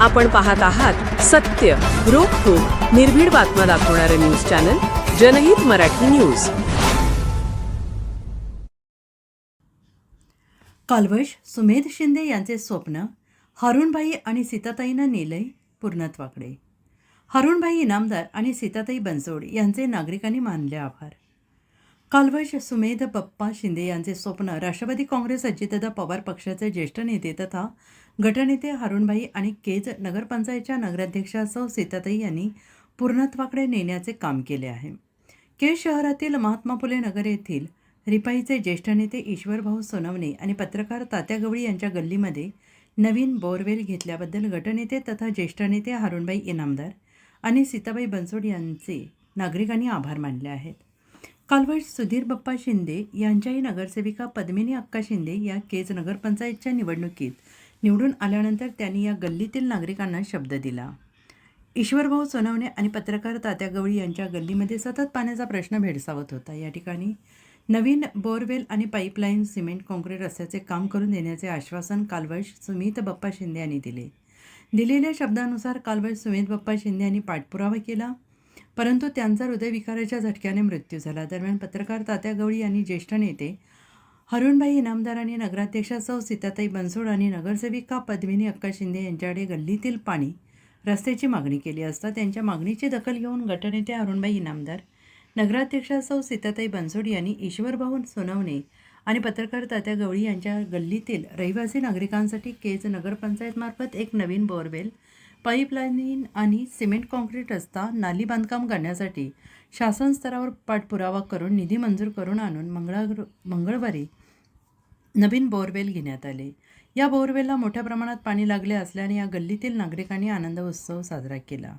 आपण पाहत आहात सत्य, रोखठोक, निर्भीड बातम्या दाखवणारे न्यूज चॅनल जनहित मराठी न्यूज. कालवश सुमेध शिंदे यांचे स्वप्न हरुणभाई आणि सीताताईंना नेलंय पूर्णत्वाकडे. हरुणभाई इनामदार आणि सीताताई बनसोड यांचे नागरिकांनी मानले आभार. कालवश सुमेध बप्पा शिंदे यांचे स्वप्न राष्ट्रवादी काँग्रेस अजितदादा पवार पक्षाचे ज्येष्ठ नेते तथा गटनेते हरुणभाई आणि केज नगरपंचायतच्या नगराध्यक्षा सौ सीताताई यांनी पूर्णत्वाकडे नेण्याचे काम केले आहे. केज शहरातील महात्मा फुले नगर येथील रिपाईचे ज्येष्ठ नेते ईश्वरभाऊ सोनवणे आणि पत्रकार तात्या गवळी यांच्या गल्लीमध्ये नवीन बोरवेल घेतल्याबद्दल गटनेते तथा ज्येष्ठ नेते हरुणभाई इनामदार आणि सीताबाई बनसोड यांचे नागरिकांनी आभार मानले आहेत. कालवश सुधीर बप्पा शिंदे यांच्याही नगरसेविका पद्मिनी अक्का शिंदे या केज नगरपंचायतच्या निवडणुकीत निवडून आल्यानंतर त्यांनी या गल्लीतील नागरिकांना शब्द दिला. ईश्वरभाऊ सोनवणे आणि पत्रकार तात्या गवळी यांच्या गल्लीमध्ये सतत पाण्याचा प्रश्न भेडसावत होता. या ठिकाणी नवीन बोरवेल आणि पाईपलाईन सिमेंट काँक्रीट रस्त्याचे काम करून देण्याचे आश्वासन कालवश सुमित बप्पा शिंदे यांनी दिले. दिलेल्या शब्दानुसार कालवश सुमित बप्पा शिंदे यांनी पाठपुरावा केला, परंतु त्यांचा हृदयविकाराच्या झटक्याने मृत्यू झाला. दरम्यान पत्रकार तात्या गवळी यांनी ज्येष्ठ नेते हरुणभाई इनामदार आणि नगराध्यक्षा सौ सीताताई बनसोड आणि नगरसेविका पद्मिनी अक्का शिंदे यांच्याकडे गल्लीतील पाणी रस्त्याची मागणी केली असता त्यांच्या मागणीची दखल घेऊन गटनेते हरुणभाई इनामदार, नगराध्यक्षा सौ सीताताई बनसोड यांनी ईश्वरभाऊ सोनवणे आणि पत्रकार तात्या गवळी यांच्या गल्लीतील रहिवासी नागरिकांसाठी केज नगरपंचायतमार्फत एक नवीन बोरवेल, पाईपलाईन आणि सिमेंट काँक्रीट रस्ता, नाली बांधकाम करण्यासाठी शासन स्तरावर पाठपुरावा करून निधी मंजूर करून आणून मंगळवारी नवीन बोरवेल घेण्यात आले. या बोरवेलला मोठ्या प्रमाणात पाणी लागले असल्याने या गल्लीतील नागरिकांनी आनंद उत्सव साजरा केला.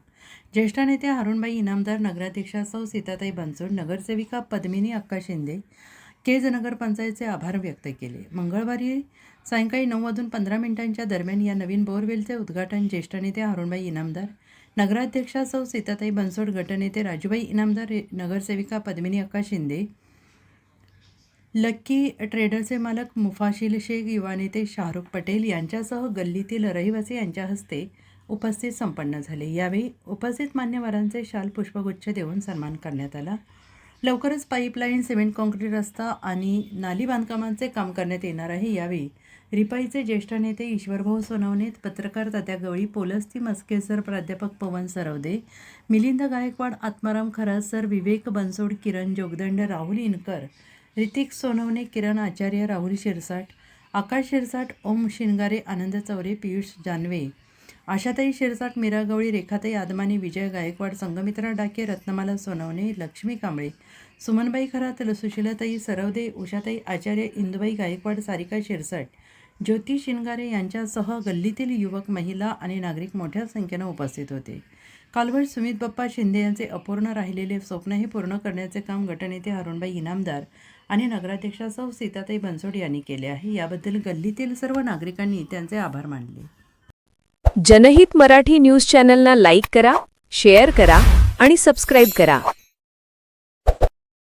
ज्येष्ठ नेते हरुणभाई इनामदार, नगराध्यक्षा सौ सीताताई बनसोड, नगरसेविका पद्मिनी अक्का शिंदे, केज नगरपंचायतचे आभार व्यक्त केले. मंगळवारी सायंकाळी 9:15 दरम्यान या नवीन बोरवेलचे उद्घाटन ज्येष्ठ नेते हरुणभाई इनामदार, नगराध्यक्षा सौ सीताताई बनसोड, गटनेते राजूभाई इनामदार, नगरसेविका पद्मिनी अक्का शिंदे, लक्की ट्रेडरचे मालक मुफाशिल शेख, युवा नेते शाहरुख पटेल यांच्यासह गल्लीतील रहिवासी यांच्या हस्ते उपस्थित संपन्न झाले. यावेळी उपस्थित मान्यवरांचे शाल पुष्पगुच्छ देऊन सन्मान करण्यात आला. लवकरच पाईपलाईन, सिमेंट काँक्रीट रस्ता आणि नाली बांधकामांचे काम करण्यात येणार आहे. यावेळी रिपाईचे ज्येष्ठ नेते ईश्वरभाऊ सोनवणे, पत्रकार तात्या गवळी, पोलस्ती मस्केसर, प्राध्यापक पवन सरवदे, मिलिंद गायकवाड, आत्माराम खरासर, विवेक बनसोड, किरण जोगदंड, राहुल इनकर, ऋतिक सोनवणे, किरण आचार्य, राहुल शिरसाट, आकाश शिरसाट, ओम शिनगारे, आनंद चौरे, पियुष जानवे, आशाताई शिरसाट, मीरा गवळी, रेखाताई आदमानी, विजय गायकवाड, संगमित्रा डाके, रत्नमाला सोनवणे, लक्ष्मी कांबळे, सुमनबाई खरात, सुशीलाताई सरवदे, उषाताई आचार्य, इंदुबाई गायकवाड, सारिका शिरसाट, ज्योती शिनगारे यांच्यासह गल्लीतील युवक, महिला आणि नागरिक मोठ्या संख्येनं उपस्थित होते. कालवश सुमित बप्पा शिंदे यांचे अपूर्ण राहिलेले स्वप्न हे पूर्ण करण्याचे काम गटनेते हरुणभाई इनामदार आणि नगराध्यक्षा सौ सीताताई बनसोड यांनी केले आहे. याबद्दल गल्लीतील सर्व नागरिकांनी त्यांचे आभार मानले. जनहित मराठी न्यूज चॅनलला लाईक करा, शेअर करा आणि सबस्क्राईब करा.